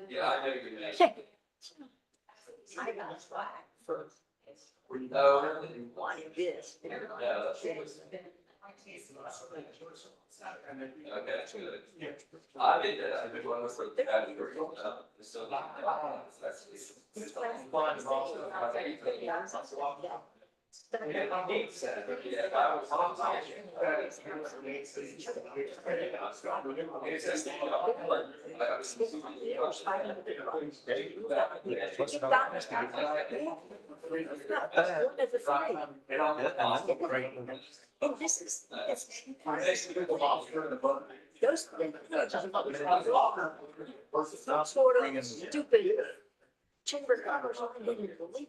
Yeah, I know you did. I got slack for No. wanting this. Yeah, that's okay, that's good. I did that. I did one with the category. So. Oh, this is, those, some sort of stupid chamber covers, I didn't believe.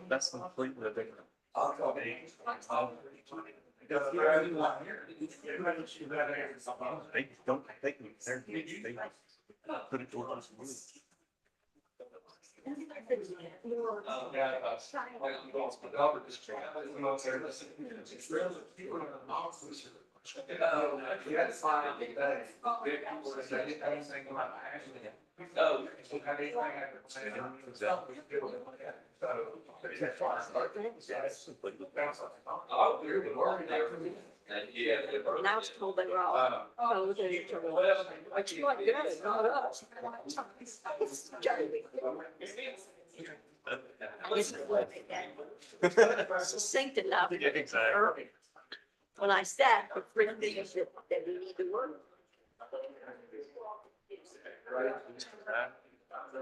That's completely different. They don't take me there. They put it towards us. And I was told they were all, oh, they're, but you like that, not us. It's Jeremy. I guess it was succinct enough. Exactly. When I sat for 3 things that we need to work.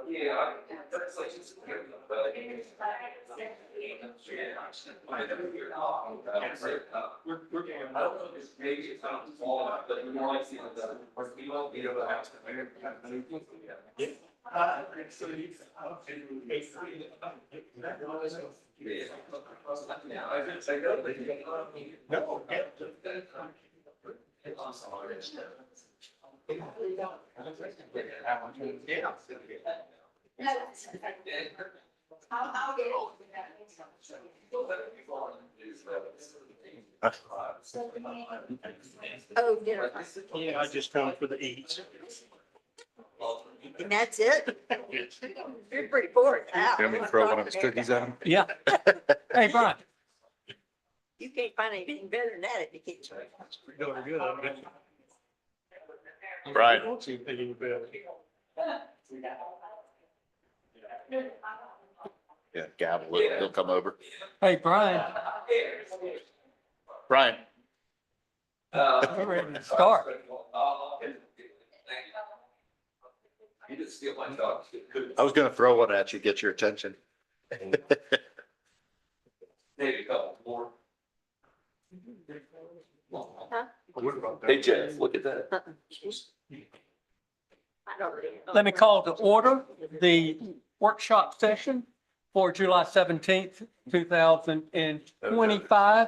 Yeah. That's like. We're getting. I don't know if it's maybe it's not small, but you more like seeing the, or we won't be able to have. Yeah, I didn't say no. No. I'll get it. Oh, dinner. Yeah, I just come for the eats. And that's it? You're pretty bored now. You want me to throw one of his cookies at him? Yeah. Hey, Brian. You can't find anything better than that if you can't. Doing good. Brian. Won't see anything better. Yeah, gavel it. He'll come over. Hey, Brian, Brian, we're ready to start. You didn't steal my dog. I was gonna throw one at you, get your attention. Maybe a couple more. Huh? Hey Jeff, look at that. I don't really know. Let me call to order the workshop session for July 17th, 2025.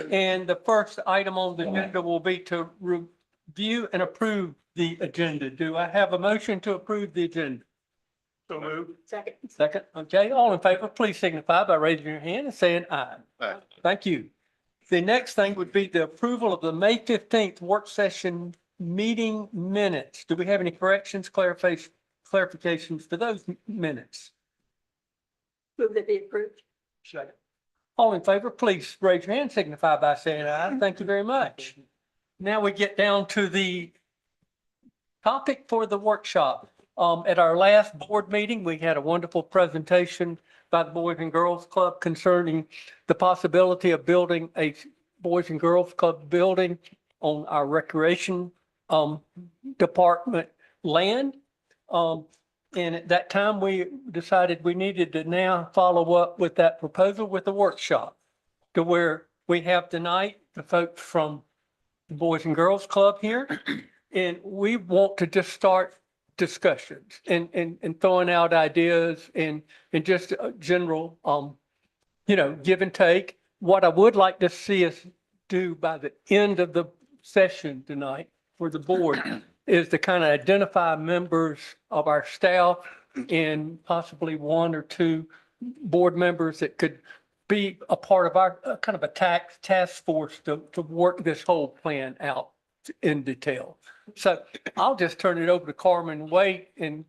And the first item on the agenda will be to review and approve the agenda. Do I have a motion to approve the agenda? So move. Second. Second, okay, all in favor, please signify by raising your hand and saying aye. Aye. Thank you. The next thing would be the approval of the May 15th work session meeting minutes. Do we have any corrections, clarifications for those minutes? Move that be approved. Second. All in favor, please raise your hand, signify by saying aye. Thank you very much. Now we get down to the topic for the workshop. At our last board meeting, we had a wonderful presentation by the Boys and Girls Club concerning the possibility of building a Boys and Girls Club building on our recreation department land. And at that time, we decided we needed to now follow up with that proposal with a workshop to where we have tonight the folks from the Boys and Girls Club here. And we want to just start discussions and throwing out ideas and just general, give and take. What I would like to see us do by the end of the session tonight for the board is to kind of identify members of our staff and possibly one or two board members that could be a part of our kind of a task force to work this whole plan out in detail. So I'll just turn it over to Carmen Wait and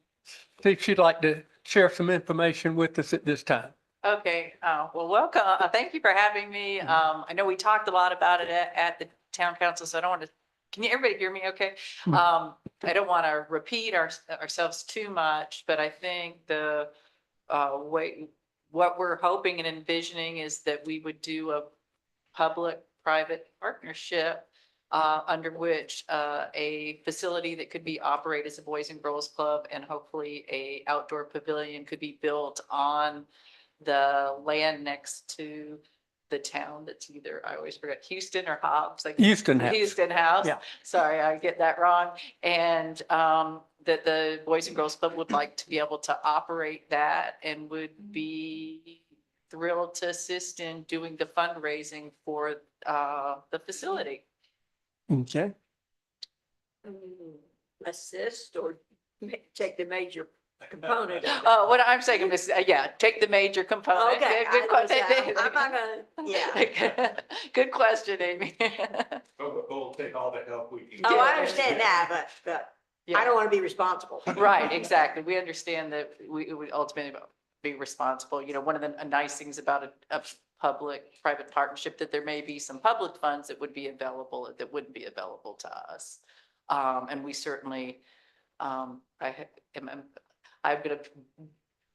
see if she'd like to share some information with us at this time. Okay, well, welcome. Thank you for having me. I know we talked a lot about it at the town council, so I don't want to, can you, everybody hear me okay? I don't want to repeat ourselves too much, but I think the what we're hoping and envisioning is that we would do a public-private partnership under which a facility that could be operated as a Boys and Girls Club and hopefully a outdoor pavilion could be built on the land next to the town that's either, I always forget, Houston or Hobbs. Like Houston House. Houston House. Yeah. Sorry, I get that wrong. And that the Boys and Girls Club would like to be able to operate that and would be thrilled to assist in doing the fundraising for the facility. Okay. Assist or take the major component of it. What I'm saying is, yeah, take the major component. Okay, Good question. I'm not gonna, yeah. Good question, Amy. We'll take all the help we can. Oh, I understand that, but I don't want to be responsible. Right, exactly. We understand that we would ultimately be responsible. You know, one of the nice things about a public-private partnership, that there may be some public funds that would be available, that wouldn't be available to us. And we certainly, I'm going to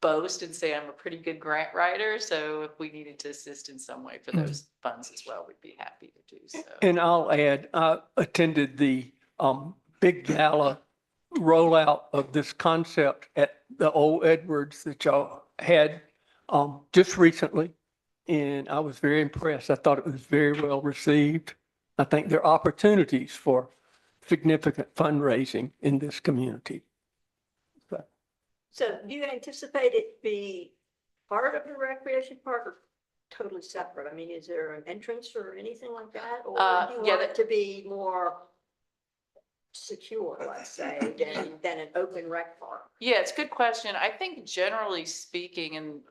boast and say I'm a pretty good grant writer. So if we needed to assist in some way for those funds as well, we'd be happy to do so. And I'll add, I attended the big gala rollout of this concept at the old Edwards that y'all had just recently. And I was very impressed. I thought it was very well received. I think there are opportunities for significant fundraising in this community. So do you anticipate it be part of the recreation park or totally separate? I mean, is there an entrance or anything like that? Or do you want it to be more secure, let's say, than an open rec park? Yeah, it's a good question. I think generally speaking, and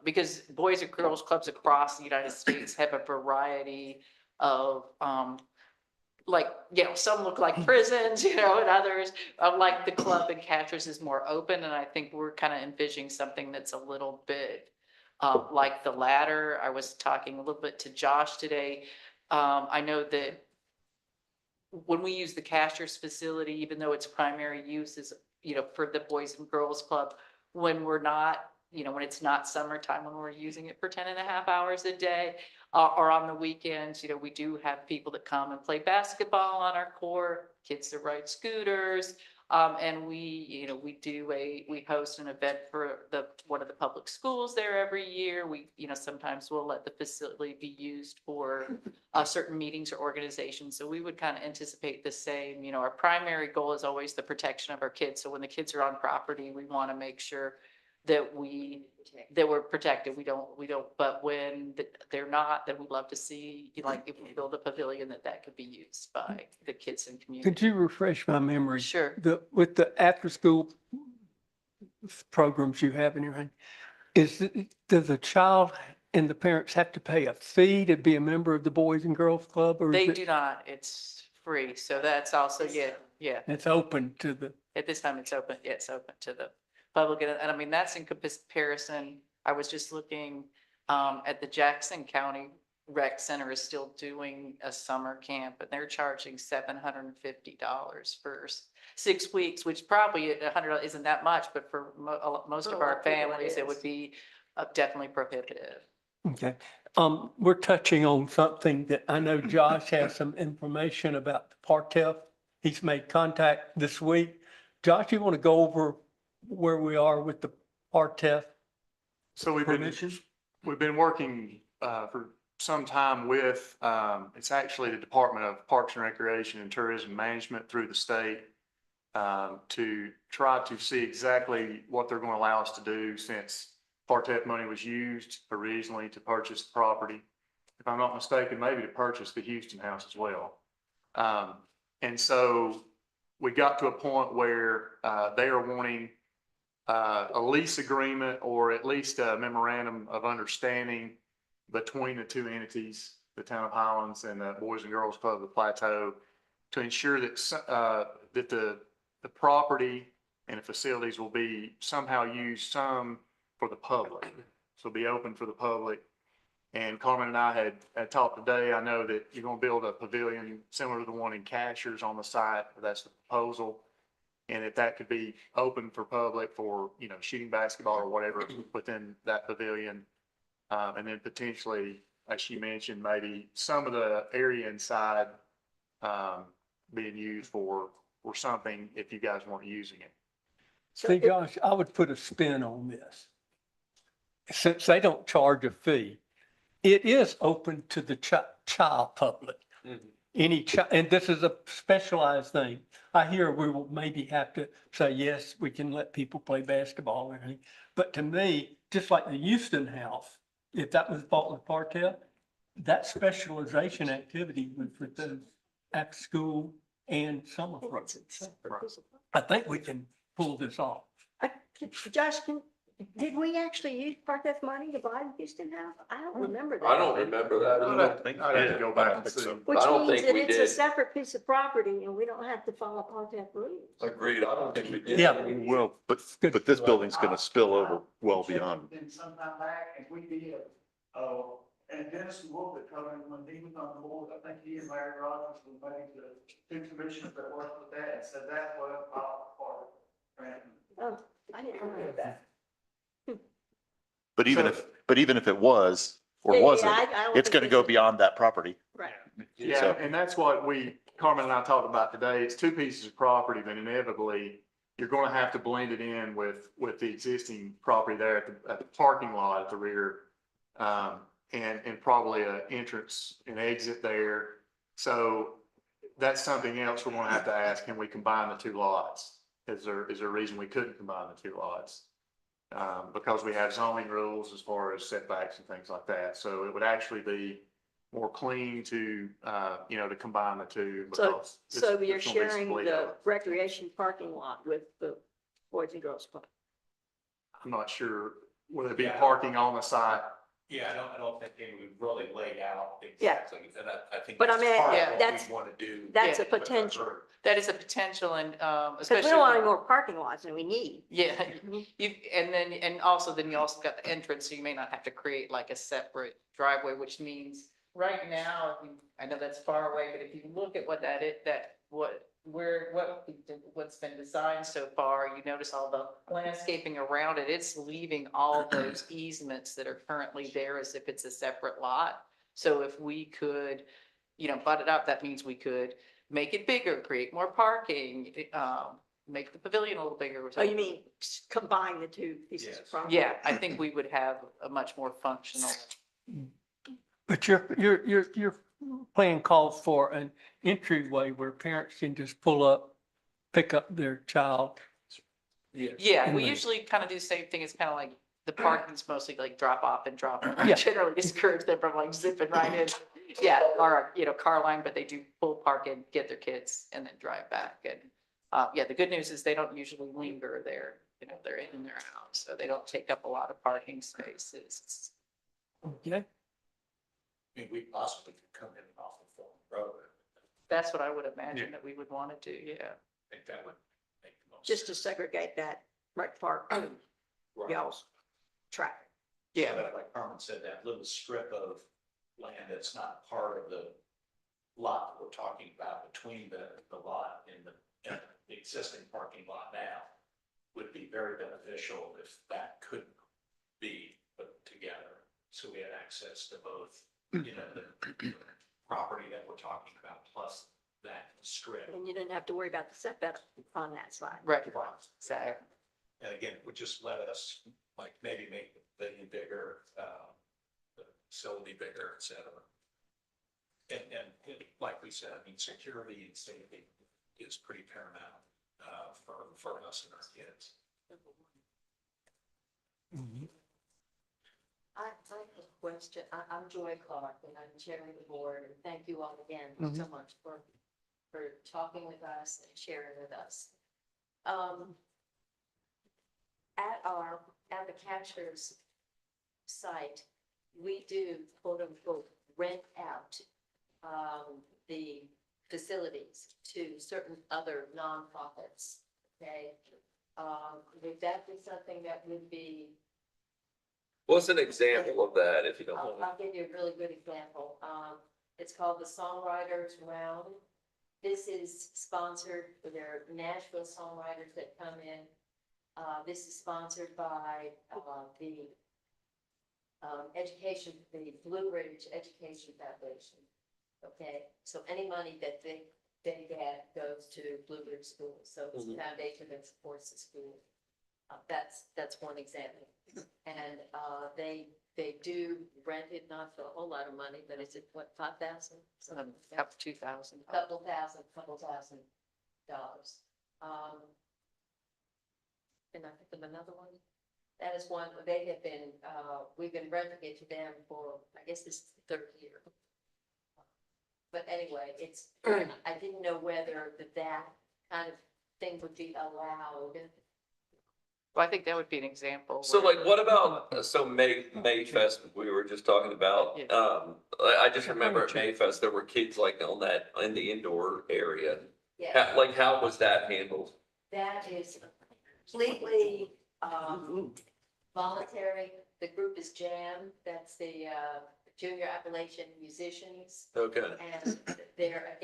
because Boys and Girls Clubs across the United States have a variety of some look like prisons, and others like the club and Catchers is more open. And I think we're kind of envisioning something that's a little bit like the latter. I was talking a little bit to Josh today. I know that when we use the Catchers facility, even though its primary use is, for the Boys and Girls Club, when we're not, when it's not summertime, when we're using it for 10.5 hours a day, or on the weekends, we do have people that come and play basketball on our court, kids that ride scooters. And we host an event for one of the public schools there every year. We, sometimes we'll let the facility be used for certain meetings or organizations. So we would kind of anticipate the same. Our primary goal is always the protection of our kids. So when the kids are on property, we want to make sure that we're protected. We don't, but when they're not, then we'd love to see, like if we build a pavilion that could be used by the kids and community. Could you refresh my memory? Sure. With the after-school programs you have in your hand, does the child and the parents have to pay a fee to be a member of the Boys and Girls Club? Or They do not. It's free. So that's also, yeah. It's open to the. At this time, it's open. Yeah, it's open to the public. And I mean, that's in comparison. I was just looking at the Jackson County Rec Center is still doing a summer camp, and they're charging $750 for 6 weeks, which probably $100 isn't that much, but for most of our families, it would be definitely prohibitive. Okay. We're touching on something that I know Josh has some information about the Partef. He's made contact this week. Josh, you want to go over where we are with the Partef? So we've been working for some time with, it's actually the Department of Parks and Recreation and Tourism Management through the state. to try to see exactly what they're going to allow us to do since Partech money was used originally to purchase the property. If I'm not mistaken, maybe to purchase the Houston house as well. And so we got to a point where they are wanting a lease agreement or at least a memorandum of understanding between the two entities, the town of Highlands and the Boys and Girls Club of the Plateau, to ensure that that the property and the facilities will be somehow used some for the public. So be open for the public. And Carmen and I had talked today. I know that you're going to build a pavilion similar to the one in Cashers on the site. That's the proposal. And if that could be open for public for, you know, shooting basketball or whatever within that pavilion. And then potentially, as you mentioned, maybe some of the area inside being used for something if you guys weren't using it. See, Josh, I would put a spin on this. Since they don't charge a fee, it is open to the child public. Any child, and this is a specialized thing. I hear we will maybe have to say, yes, we can let people play basketball or anything. But to me, just like the Houston house, if that was bought with Partel, that specialization activity was for the after school and summer programs. I think we can pull this off. Josh, did we actually use Partech money to buy the Houston house? I don't remember that. I don't remember that. I'd have to go back and see. Which I don't means think that we it's a did. separate piece of property and we don't have to follow Partech rules. Agreed. I don't think we did. Yeah. Well, but this building's gonna spill over well beyond. Then sometime back, and we did, and Dennis Wolf that covered when he was on the board, I think he and Larry Rogers were maybe the two commissioners that worked with that, and said that was part of it. Oh, I didn't remember that. But even if it was or Yeah, yeah, wasn't, I don't it's think gonna this go is- beyond that property. Right. Yeah, So- and that's what Carmen and I talked about today. It's two pieces of property, but inevitably you're going to have to blend it in with the existing property there at the parking lot at the rear. And probably an entrance and exit there. So that's something else we're going to have to ask. Can we combine the two lots? Is there a reason we couldn't combine the two lots? Because we have zoning rules as far as setbacks and things like that. So it would actually be more clean to, to combine the two. Because So you're it's gonna be sharing split the up. recreation parking lot with the Boys and Girls Club. I'm not sure, will there be parking on the site? Yeah, I don't think they would really lay out Yeah. exactly, and I think. But I that's mean, part of yeah, what that's- we want to do. That's a Yeah. potential, That is a potential and, because we especially. don't want any more parking lots than we need. Yeah, and also then you also got the entrance, so you may not have to create like a separate driveway, which means right now, I know that's far away, but if you look at what's been designed so far, you notice all the landscaping around it, it's leaving all those easements that are currently there as if it's a separate lot. So if we could, butt it up, that means we could make it bigger, create more parking, make the pavilion a little bigger. Oh, you mean combine the two pieces of Yes. property? Yeah, I think we would have a much more functional. But your plan calls for an entryway where parents can just pull up, pick up their child. Yeah, And we then- usually kind of do the same thing. It's kind of like the parking's mostly like drop off and drop. on. Yeah. Generally discourage them from like zipping right in. Yeah, or, car line, but they do pull park and get their kids and then drive back. And, yeah, the good news is they don't usually linger there. They're in and they're out, so they don't take up a lot of parking spaces. Okay, I mean, we possibly could come in off of Fulton Road. That's what I would imagine that we would want to do, yeah. I think that would make the most. Just to segregate that rec park, Right. y'all's traffic. Yeah, but like Carmen said, that little strip of land that's not part of the lot that we're talking about between the lot and the existing parking lot now would be very beneficial if that could be put together. So we had access to both, the property that we're talking about, plus that strip. And you didn't have to worry about the setback on that side. Right, so, And again, would just let us, like, maybe make the pavilion bigger, the facility bigger, et cetera. And like we said, I mean, security and safety is pretty paramount. for us and our kids. I have a question. I'm Joy Clark and I'm chairing the board, and thank you all again so much for talking with us and sharing with us. At the catcher's site, we do quote unquote rent out the facilities to certain other nonprofits. Okay, would that be something that would be? What's an example of that, if you don't mind? I'll give you a really good example. It's called the Songwriters Round. This is sponsored, there are Nashville songwriters that come in. This is sponsored by the Blue Ridge Education Foundation. Okay, so any money that they get goes to Blue Ridge Schools. So it's a foundation that supports the school. That's one example. And they do rent it, not for a whole lot of money, but is it what, 5,000? Up 2,000. Couple thousand dollars. And I think of another one. That is one, they have been, we've been renting it to them for, I guess this is the 3rd year. But anyway, it's, I didn't know whether that kind of thing would be allowed. Well, I think that would be an example. So where- like, what about, so Mayfest, we were just talking about, Yeah. I just remember at Mayfest, there were kids like on that, in the indoor area. Yeah, Like, how was that handled? that is completely, voluntary. The group is Jam, that's the, Junior Appalachian Musicians. Okay, And they're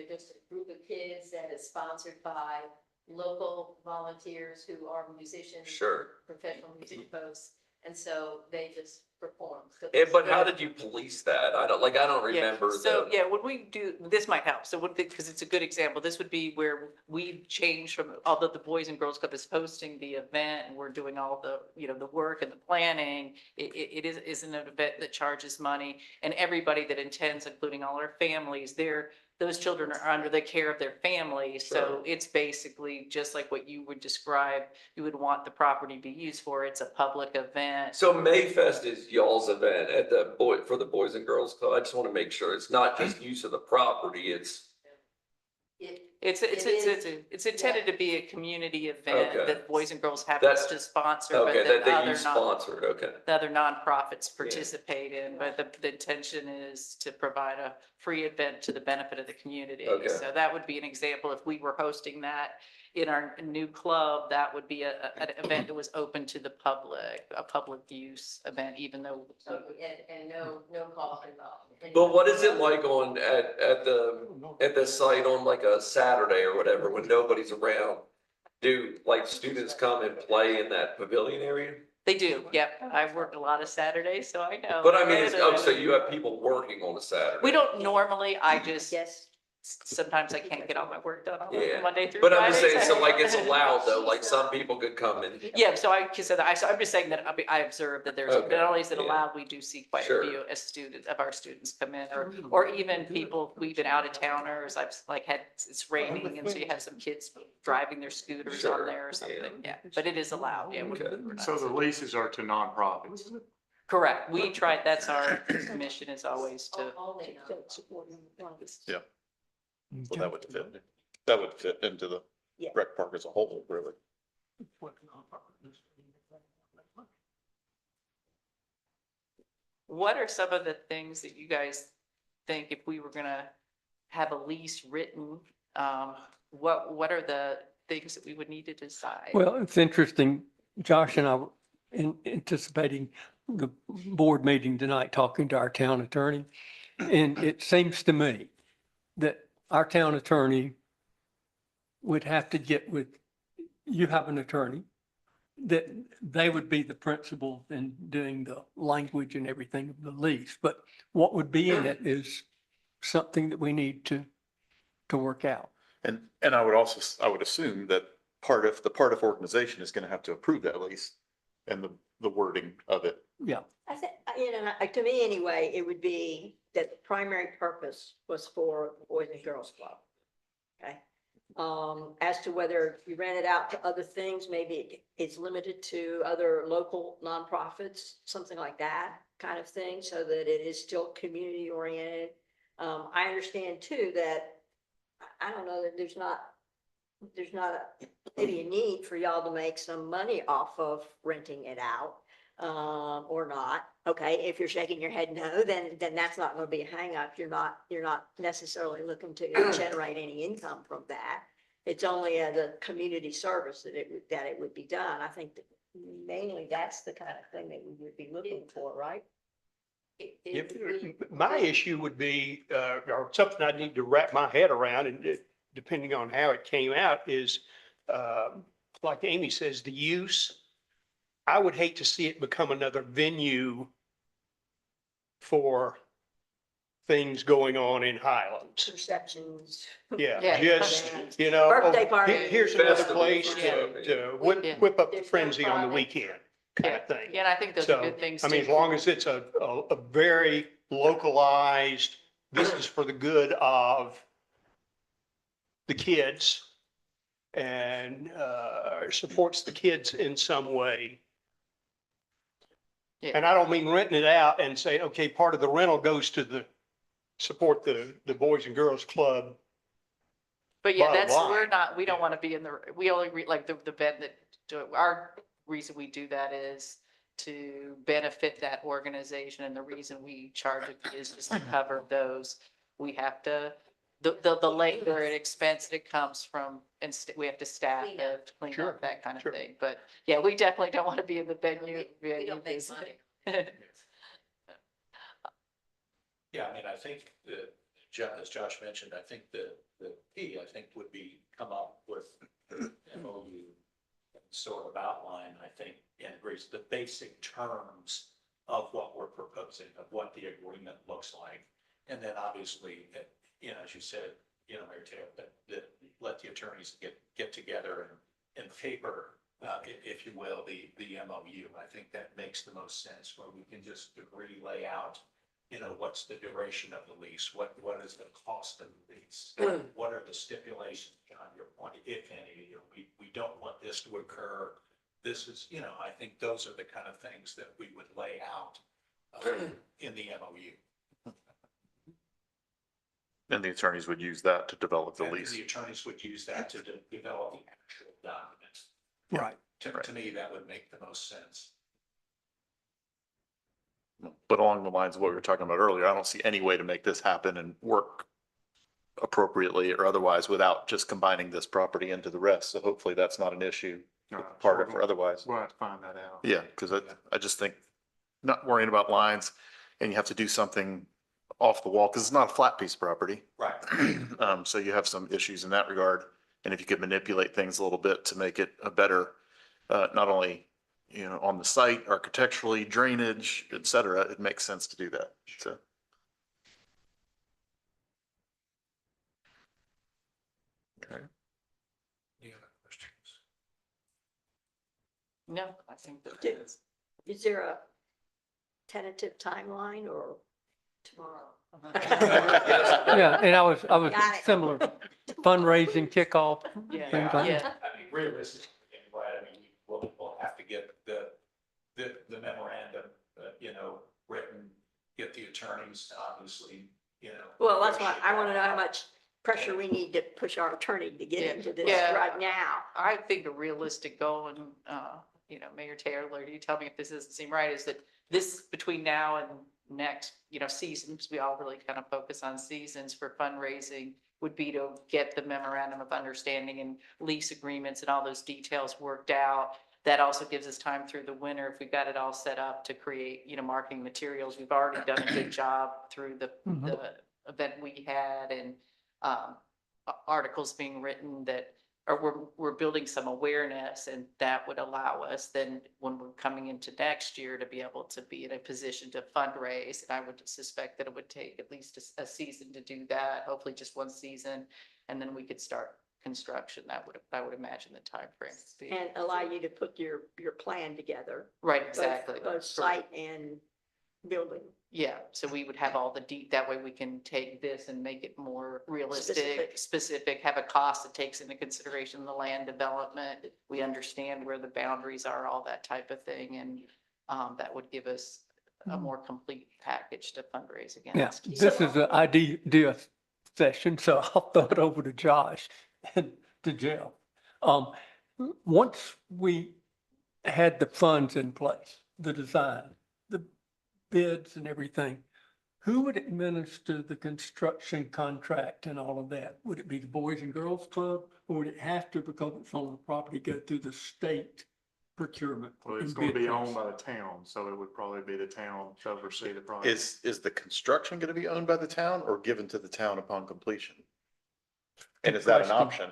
just a group of kids that is sponsored by local volunteers who are musicians. sure. Professional music folks, and so they just perform. So But how did you police that? I don't remember So, the, yeah, when we do, this might help. So because it's a good example, this would be where we change from, although the Boys and Girls Club is hosting the event and we're doing all the, the work and the planning, it isn't an event that charges money, and everybody that attends, including all our families, those children are under the care of their families. So Sure. it's basically just like what you would describe, you would want the property to be used for. It's a public event. so Mayfest is y'all's event at for the Boys and Girls Club. I just want to make sure it's not just use of the property, it's, It's intended to be a community event Okay. that Boys and Girls happens to sponsor, but okay, that that you sponsored, okay. the other nonprofits participate in. But the intention is to provide a free event to the benefit of the community. Okay. So that would be an example. If we were hosting that in our new club, that would be an event that was open to the public, a public use event, even though. And no cost involved. But what is it like at the site on like a Saturday or whatever, when nobody's around? Do like students come and play in that pavilion area? They do, yep. I've worked a lot of Saturdays, so I know. But I mean, so you have people working on a Saturday? We don't normally, I just, Yes. sometimes I can't get all my work done on Yeah. Monday through But I'm just Friday, saying, so like it's allowed though, like some people could come and, Yeah, so I'm just saying that I observed that there's, Okay, not only is it yeah. allowed, we do see quite a Sure. few of our students come in, or even people, we've been out of towners, I've like had, it's raining, and so you have some kids driving their scooters Sure, on there or something, yeah, but it is allowed, yeah. Okay. we're not- So the leases are to nonprofits. Correct, we tried, that's our mission is always to. Only Yeah. Well, that would fit into the Yeah. rec park as a whole, really. What are some of the things that you guys think if we were gonna have a lease written, what are the things that we would need to decide? Well, it's interesting. Josh and I were anticipating the board meeting tonight, talking to our town attorney. And it seems to me that our town attorney would have to get with, you have an attorney, that they would be the principal in doing the language and everything of the lease. But what would be in it is something that we need to work out. And I would assume that the part of organization is going to have to approve that lease and the wording of it. Yeah. I think, to me anyway, it would be that the primary purpose was for the Boys and Girls Club. Okay, As to whether you rent it out to other things, maybe it's limited to other local nonprofits, something like that kind of thing, so that it is still community oriented. I understand too that, I don't know, that there's not maybe a need for y'all to make some money off of renting it out, or not. Okay, if you're shaking your head no, then that's not gonna be a hang up. You're not necessarily looking to generate any income from that. It's only as a community service that it would be done. I think that mainly that's the kind of thing that we would be looking for, right? My issue would be, or something I need to wrap my head around, and depending on how it came out, is, like Amy says, the use. I would hate to see it become another venue for things going on in Highlands. Perceptions. Yeah, Yeah. just, oh, Birthday party. here's another Festival. place to Yeah. whip up the There's no frenzy on the product. weekend, kind of thing. Yeah, and I think those are good things I mean, as too. long as it's a very localized, this is for the good of the kids and supports the kids in some way. Yeah. And I don't mean renting it out and say, okay, part of the rental goes to support the Boys and Girls Club. But yeah, bottom line. we don't want to be in we only like the event that, our reason we do that is to benefit that organization. And the reason we charge a fee is just to cover those. We have to, the labor and expense that comes from, and we have to staff Clean it, clean Sure, up, that kind of sure. thing. But yeah, we definitely don't want to be in the venue. We don't make business. money. Yeah, I mean, I think that, as Josh mentioned, I think the key, I think, would be come up with MOU sort of outline, I think, and agrees the basic terms of what we're proposing, of what the agreement looks like. And then obviously, as you said, Mayor Taylor, that let the attorneys get together and paper, if you will, the MOU. I think that makes the most sense, where we can just agree, lay out, what's the duration of the lease? What is the cost of the lease? What are the stipulations, John, your point, if any, we don't want this to occur. This is, I think those are the kind of things that we would lay out in the MOU. And the attorneys would use that to develop the And lease. the attorneys would use that to develop the actual documents. Right. To me, that would make the most sense. But along the lines of what we were talking about earlier, I don't see any way to make this happen and work appropriately or otherwise without just combining this property into the rest. So hopefully that's not an issue with part of or otherwise. We'll have to find that out. Yeah, because I just think not worrying about lines and you have to do something off the wall because it's not a flat piece of property. Right. So you have some issues in that regard. And if you could manipulate things a little bit to make it a better, not only, on the site, architecturally, drainage, et cetera, it makes sense to do that. So. Okay. Any other questions? No, I think that Did- is. Is there a tentative timeline or tomorrow? Yeah, and I was Got it. similar, fundraising kickoff. Yeah, Things like yeah. I mean, realistically, anyway, we'll have to get the memorandum, written, get the attorneys, obviously, Well, that's why I want to know how much pressure we need to push our attorney to get into this Yeah. right now. I think a realistic goal, and, Mayor Taylor, you tell me if this doesn't seem right, is that this, between now and next, season, because we all really kind of focus on seasons for fundraising, would be to get the memorandum of understanding and lease agreements and all those details worked out. That also gives us time through the winter, if we've got it all set up, to create, marketing materials. We've already done a good job through the event we had, and articles being written that, or we're building some awareness, and that would allow us then, when we're coming into next year, to be able to be in a position to fundraise. And I would suspect that it would take at least a season to do that, hopefully just one season, and then we could start construction. I would imagine the timeframe would be. And allow you to put your plan together. Right, both- exactly. Both site and building. Yeah, so we would have all the that way we can take this and make it more realistic, specific, have a cost that takes into consideration the land development. We understand where the boundaries are, all that type of thing, and that would give us a more complete package to fundraise Yeah, against. this is an idea session, so I'll throw it over to Josh and to Jeff. Once we had the funds in place, the design, the bids and everything, who would administer the construction contract and all of that? Would it be the Boys and Girls Club, or would it have to, because it's on the property, go through the state procurement? Well, it's and going to bid be owned process? by the town, so it would probably be the town to oversee the project. Is the construction gonna be owned by the town or given to the town upon completion? And is that an Good question. option?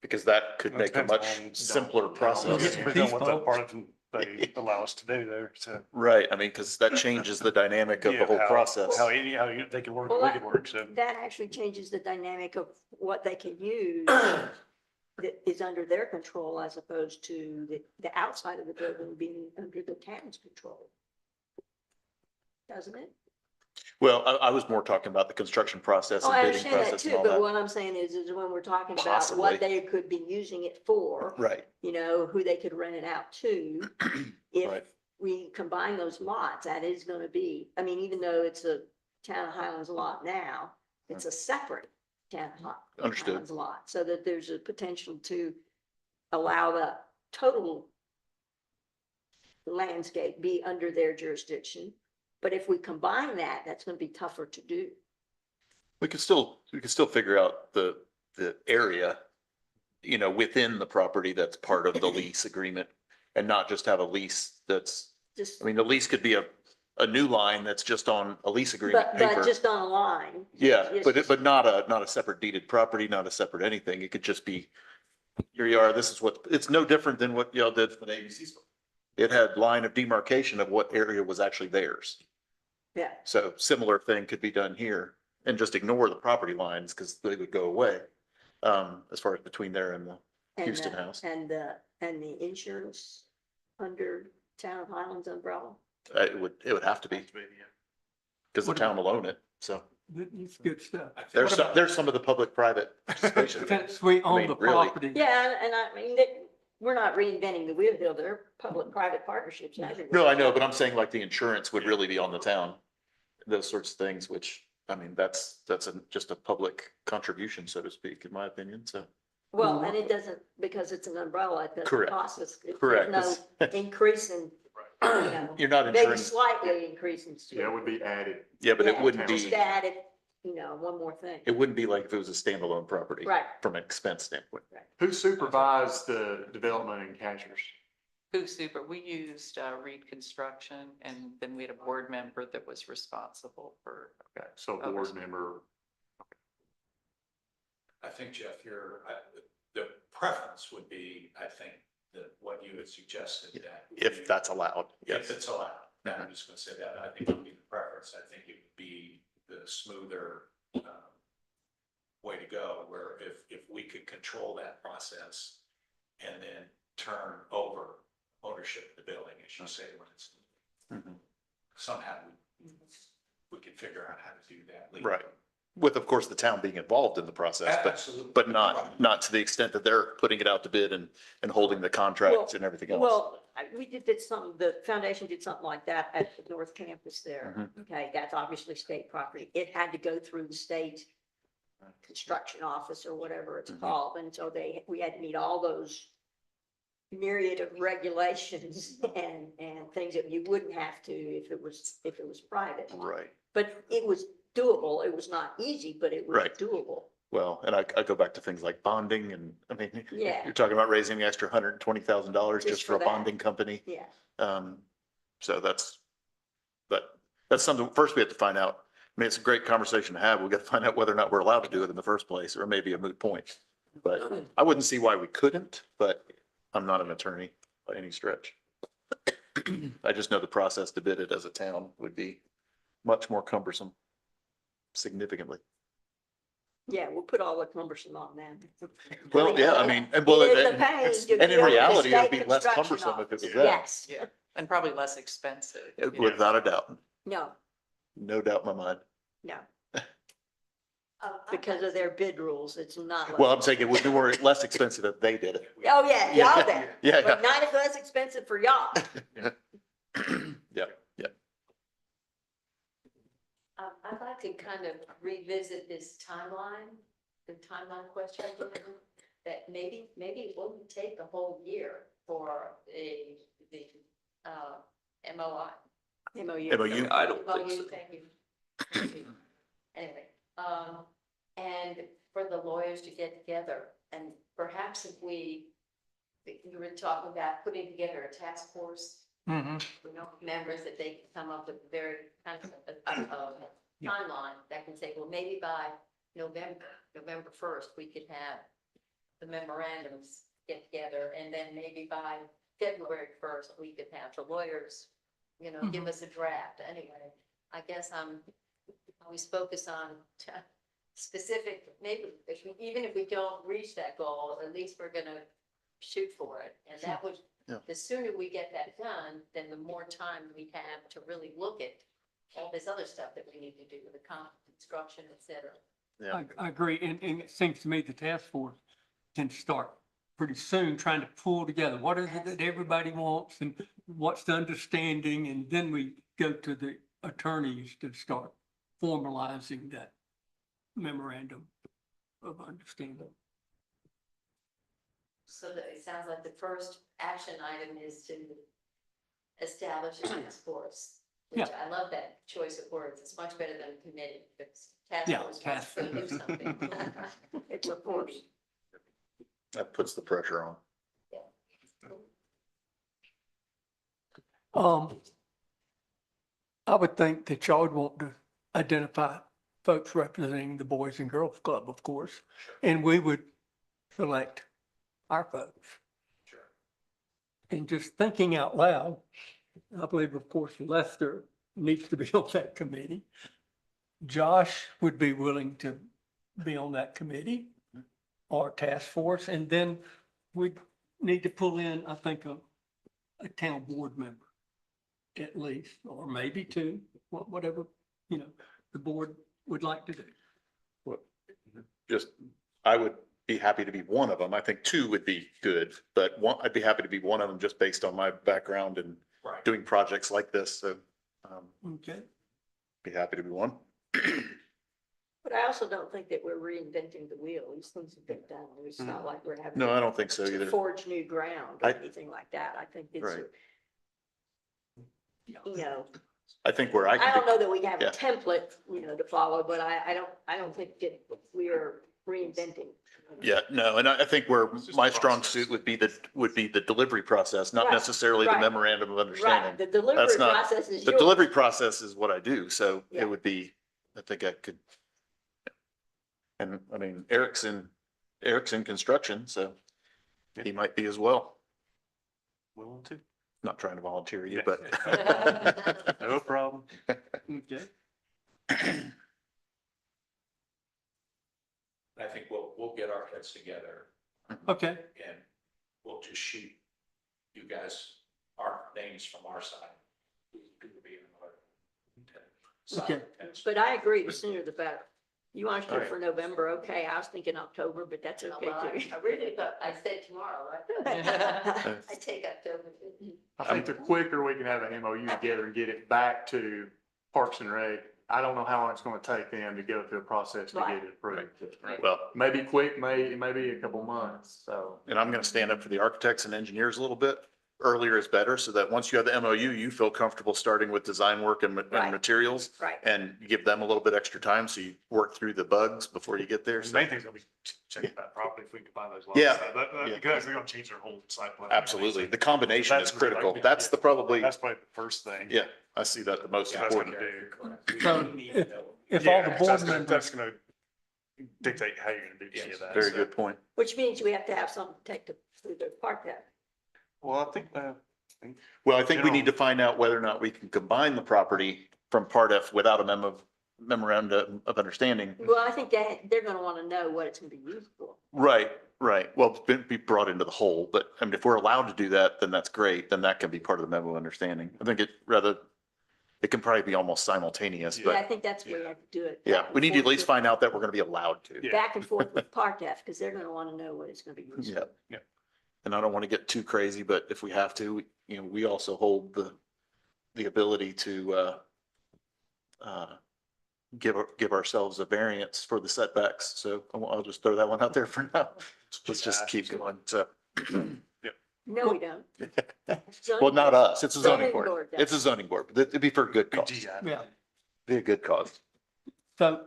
Because that could make a much simpler process. Depends on what that part of them they allow us to do there, so. Right, I mean, because that changes the dynamic of the whole process. How they can work, Well, we can work, so. That actually changes the dynamic of what they can use that is under their control as opposed to the outside of the building being under the town's control. Doesn't it? Well, I was more talking about the construction process Oh, and I bidding understand that process and too, all but that. what I'm saying is when we're talking about Possibly. what they could be using it for, Right, you know, who they could rent it out to. If Right. we combine those lots, that is gonna be, I mean, even though it's a Town of Highlands lot now, it's a separate Town of Understood. Highlands lot, so that there's a potential to allow the total landscape be under their jurisdiction. But if we combine that, that's gonna be tougher to do. we could still figure out the area, you know, within the property that's part of the lease agreement. And not just have a lease that's, Just, I mean, the lease could be a new line that's just on a lease agreement but paper. just on a line. Yeah, Yes. but not a separate deeded property, not a separate anything. It could just be, here you are, this is what, it's no different than what y'all did for the ABC store. It had line of demarcation of what area was actually theirs. Yeah. So similar thing could be done here and just ignore the property lines because they would go away. As far as between there and the And Houston the- house. And the insurance under Town of Highlands umbrella? It would have to be because the town will own it. So It's good stuff. there's some of the public-private participation. Since we own mean, the really. property. Yeah, and I mean, we're not reinventing the wheel here. There are public-private partnerships everywhere. No, I know, but I'm saying like the insurance would really be on the town. Those sorts of things, which, I mean, that's just a public contribution, so to speak, in my opinion, so. Well, and it doesn't, because it's an umbrella, it doesn't Correct. cost us. Correct. There's no increase in, you know, You're not maybe insuring, slightly increase in. Yeah, it would be added. yeah, but it Yeah, wouldn't Just be, added, you know, one more thing. it wouldn't be like if it was a standalone property. Right. From an expense standpoint. Who supervised the development in Catchers? We used Reed Construction, and then we had a board member that was responsible for. Okay, so a board member. I think, Jeff, the preference would be, I think, that what you had suggested that. If that's allowed, If yes. it's allowed, I'm just gonna say that, I think it would be the preference, I think it would be the smoother, way to go, where if we could control that process and then turn over ownership of the building, as you say, when it's Mhm. somehow we could figure out how to do that. legally. Right. With, of course, the town being involved in the process, Absolutely. but not to the extent that they're putting it out to bid and holding the contract and everything else. Well, we did something, the foundation did something like that at the North Campus there. Mm-hmm. Okay, that's obviously state property. It had to go through the state construction office or whatever it's Mhm. called. And so we had to meet all those myriad of regulations and things that you wouldn't have to if it was private. Right. But it was doable. It was not easy, but it was Right. doable. Well, and I go back to things like bonding and, I mean, Yeah. you're talking about raising the extra $120,000 Just just for a for that. bonding company. Yeah. So that's something, first we have to find out. I mean, it's a great conversation to have. We got to find out whether or not we're allowed to do it in the first place, or maybe a moot point. But I wouldn't see why we couldn't, but I'm not an attorney by any stretch. I just know the process to bid it as a town would be much more cumbersome, significantly. Yeah, we'll put all the cumbersome on them. Well, yeah, I mean, and It well, is a and pain to and in deal with the reality, it'd state be less construction cumbersome if it was office. that. Yes, Yeah, and probably less expensive. Without a doubt. no, No doubt in my mind. No. Because of their bid rules, it's not. Well, I'm saying it would be more, less expensive if they did it. Oh, yeah, y'all did. Yeah, But not as less expensive for y'all. yeah. Yeah, yeah. I'd like to kind of revisit this timeline, the timeline question again, that maybe it wouldn't take a whole year for the MOI. MOU. MOU. I don't think MOU, so. thank you. Anyway, and for the lawyers to get together, and perhaps if we were talking about putting together a task force, you know, members that they can come up with a very kind of timeline that can say, well, maybe by November 1st, we could have the memorandums get together, and then maybe by February 1st, we could have the lawyers, you know, give us a draft. Anyway, I guess I'm always focus on specific, maybe even if we don't reach that goal, at least we're gonna shoot for it. And that would, Yeah. the sooner we get that done, then the more time we have to really look at all this other stuff that we need to do, the construction, et cetera. Yeah. I agree. And it seems to me the task force can start pretty soon trying to pull together what is it that everybody wants and what's the understanding. And then we go to the attorneys to start formalizing that memorandum of understanding. So that it sounds like the first action item is to establish a task force. Which Yeah. I love that choice of words. It's much better than committee, because task Yeah, force task wants to do something. It's a force. That puts the pressure on. I would think that y'all would want to identify folks representing the Boys and Girls Club, of course, and we would select our folks. Sure. And just thinking out loud, I believe, of course, Lester needs to be on that committee. Josh would be willing to be on that committee or task force, and then we need to pull in, I think, a town board member at least, or maybe two, whatever, you know, the board would like to do. Just, I would be happy to be one of them. I think two would be good, but one, I'd be happy to be one of them just based on my background and Right. doing projects like this. So, Okay. be happy to be one. But I also don't think that we're reinventing the wheel. These things have been done. It's not like we're having. No, I don't think so to either. forge new ground or I- anything like that. I think it's, Right. you know, I think where I I can don't be, know that we have a Yeah. template, you know, to follow, but I don't think that we are reinventing. yeah, no, and I think where It's just my a strong process. suit would be the delivery process, not Right, necessarily the right. memorandum of Right, understanding. the delivery That's not- process is The yours. delivery process is what I do, so Yeah. it would be, I think I could. And I mean, Eric's in construction, so he might be as well. Willing to? Not trying to volunteer you, Yeah. but. No problem. Okay. I think we'll get our heads together Okay. and we'll just shoot you guys our names from our side. Who would be in our side Okay. test. But I agree, the sooner the better. You want to shoot Alright. for November, okay, I was thinking October, but that's okay Well, too. I really thought, I said tomorrow, right? I take October. I think the quicker we can have an MOU together and get it back to Parks and Rec, I don't know how long it's gonna take them to go through the process to get it approved. Well, Maybe quick, maybe a couple months, so. and I'm gonna stand up for the architects and engineers a little bit. Earlier is better, so that once you have the MOU, you feel comfortable starting with design work and Right. materials. Right. And you give them a little bit extra time, so you work through the bugs before you get there. The So, main thing's gonna be checking that property if we can find those lots. Yeah. But Yeah. because they're gonna change their whole site plan. absolutely. The combination is That's the big critical. thing. That's the probably, That's probably the first thing. yeah, I see that the most That's important. gonna do. So if all the Yeah, board that's members, gonna dictate how you're gonna do any of that. Very so. good point. Which means we have to have something to take through the park that. Well, I think, Well, I think we need General- to find out whether or not we can combine the property from Part F without a memorandum of understanding. Well, I think that they're gonna wanna know what it's gonna be used for. Right, right. Well, it's be brought into the whole, but I mean, if we're allowed to do that, then that's great. Then that can be part of the memo of understanding. I think it rather, it can probably be almost simultaneous, Yeah, I but think that's where we have to do it. yeah, back we and need to at forth least with- find out that we're gonna be allowed to. Yeah. Back and forth with Partef, because they're gonna want to know what it's gonna be used Yeah. for. And I don't want to get too crazy, but if we have to, we also hold the ability to, give ourselves a variance for the setbacks. So I'll just throw that one out there for now. Let's just keep going. So, No, we don't. well, not us. It's a zoning Zoning board. board does. It's a zoning board, but it'd be for a good cause. Yeah. Be a good cause. So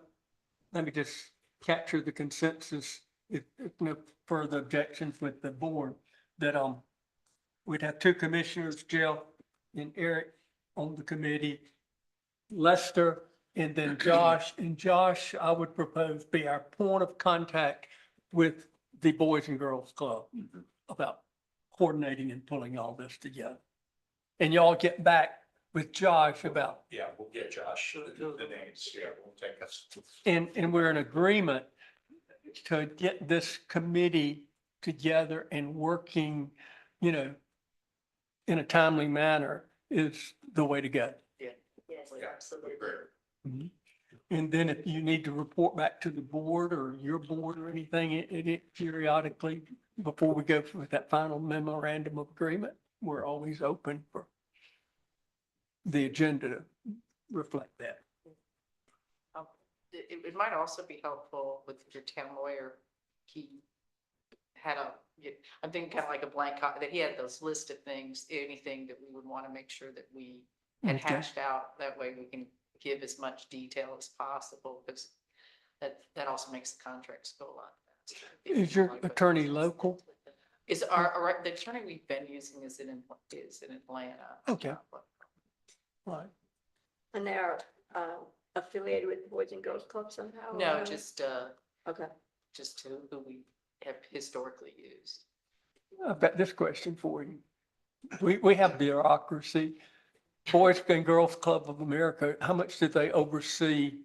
let me just capture the consensus, if no further objections with the board, that, we'd have two commissioners, Jill and Eric on the committee, Lester, and then Josh. And Josh, I would propose be our point of contact with the Boys and Girls Club about coordinating and pulling all this together. And y'all get back with Josh about, Yeah, we'll get Josh the names. Yeah, we'll take us. and we're in agreement to get this committee together and working, in a timely manner is the way to go. Yes, Yeah, absolutely. agree. And then if you need to report back to the board or your board or anything, it periodically, before we go with that final memorandum of agreement, we're always open for the agenda to reflect that. It might also be helpful with your town lawyer. He had I'm thinking kind of like a blank copy, that he had those list of things, anything that we would want to make sure that we had Okay. hashed out. That way we can give as much detail as possible, because that also makes the contracts go a lot faster. Is your attorney local? Is the attorney we've been using is in Atlanta. Okay. Right. And they're affiliated with the Boys and Girls Club somehow? or No, whatever? Okay. Okay. Just who we have historically used. I've got this question for you. We have bureaucracy. Boys and Girls Club of America, how much do they oversee?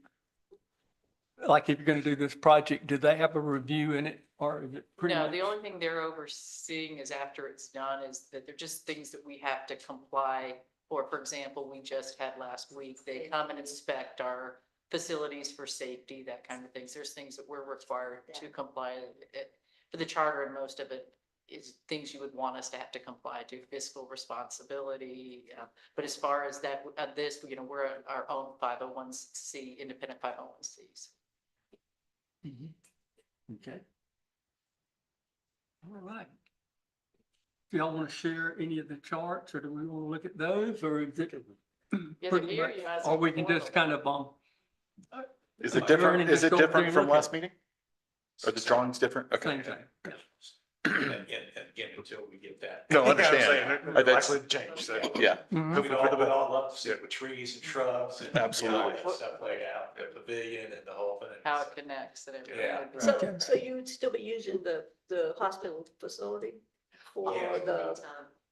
Like if you're going to do this project, do they have a review in it, or is it pretty No, much? the only thing they're overseeing is after it's done is that they're just things that we have to comply. For example, we just had last week, they come and inspect our facilities for safety, that kind of things. There's things that we're required to comply for the charter, and most of it is things you would want us to have to comply to, fiscal responsibility. But as far as that, we're our own 501c, independent 501cs. Mhm. Okay. All right. Do y'all want to share any of the charts, or do we want to look at those, or is it? Yeah, pretty here much- you guys Or we can are just kind of, Is Am it I different? learning Is just it over there different and from look last at- meeting? Are the drawings different? Okay. same thing. Yeah. And again, until we get that. No, I understand. Saying, likely to change, so. Yeah, Mhm. We'd all love to see it with trees and shrubs and. Absolutely. and Stuff laid out, the pavilion and the whole thing. how it connects and everything. Yeah. would be- So you would still be using the hospital facility for Yeah. the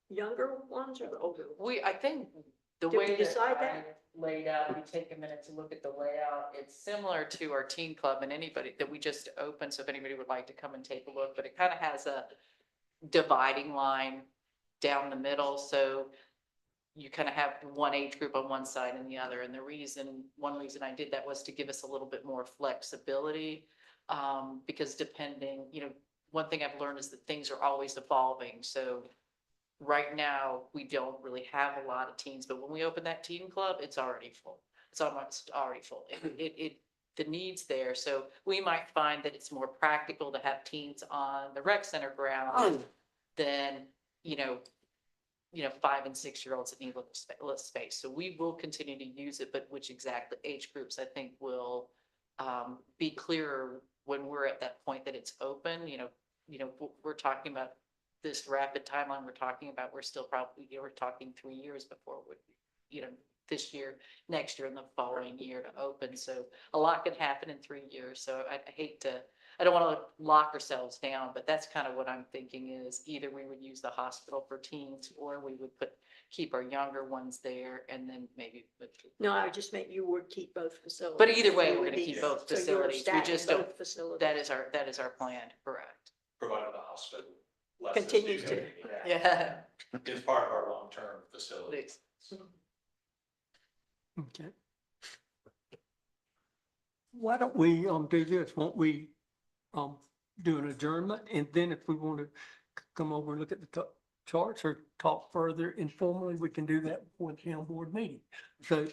younger ones or the older ones? I think the Did we way that decide I that? laid out, if you take a minute to look at the layout, it's similar to our teen club and anybody that we just opened. So if anybody would like to come and take a look, but it kind of has a dividing line down the middle. So you kind of have one age group on one side and the other. And one reason I did that was to give us a little bit more flexibility. Because depending, one thing I've learned is that things are always evolving. So right now, we don't really have a lot of teens, but when we open that teen club, it's already full. It's almost already full. The need's there. So we might find that it's more practical to have teens on the rec center grounds than, 5 and 6 year olds that need little space. So we will continue to use it, but which exactly age groups I think will be clearer when we're at that point that it's open. We're talking about this rapid timeline we're talking about. We're still probably, we're talking 3 years before it would, this year, next year, and the following year to open. So a lot can happen in 3 years. So I don't want to lock ourselves down, but that's kind of what I'm thinking is either we would use the hospital for teens, or we would keep our younger ones there, and then maybe. No, I would just make you would keep both facilities. But either way, You we're would gonna be- keep both so you're facilities. We stacking just don't- both facilities. That is our plan, correct? Provided the hospital. lets us Continues do to. that. Yeah. It's part of our long-term facility. Please. Okay. Why don't we, do this? Won't we, do an adjournment? And then if we want to come over and look at the charts or talk further informally, we can do that before the town board meeting. So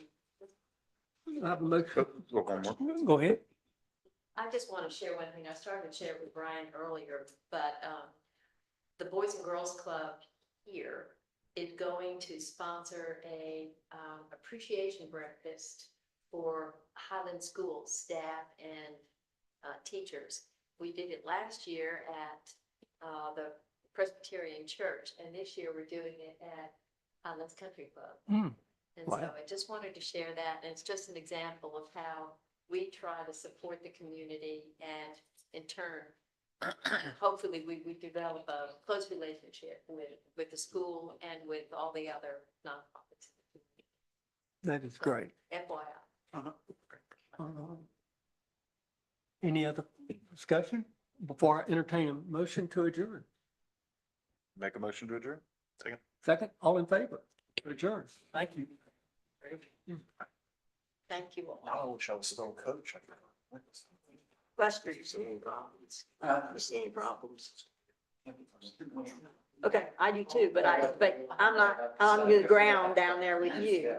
I have a motion. One more. Go ahead. I just want to share one thing. I started to share it with Brian earlier, but the Boys and Girls Club here is going to sponsor a appreciation breakfast for Highland School staff and teachers. We did it last year at the Presbyterian Church, and this year we're doing it at Highlands Country Club. Mm, And wow. so I just wanted to share that, and it's just an example of how we try to support the community, and in turn, hopefully we develop a close relationship with the school and with all the other nonprofits. That is great. FYI. Any other discussion before I entertain a motion to adjourn? Make a motion to adjourn? Second. Second, all in favor? Adjourn. Thank you. Thank you all. I wish I was still a coach. Buster, you see any problems? You see any problems? Okay, I do too, but I'm not on the ground down there with you.